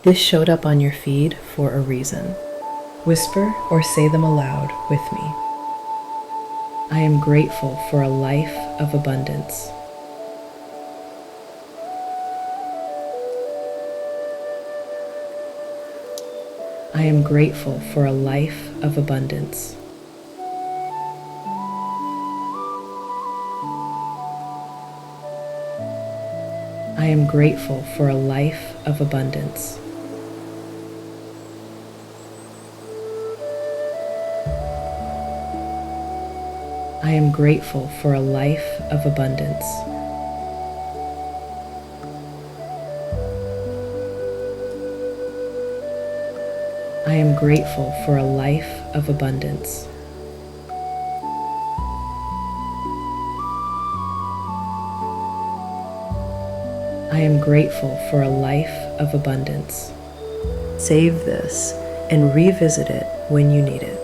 This showed up on your feed for a reason. Whisper or say them aloud with me. I am grateful for a life of abundance. I am grateful for a life of abundance. I am grateful for a life of abundance. I am grateful for a life of abundance. I am grateful for a life of abundance. I am grateful for a life of abundance. Save this and revisit it when you need it.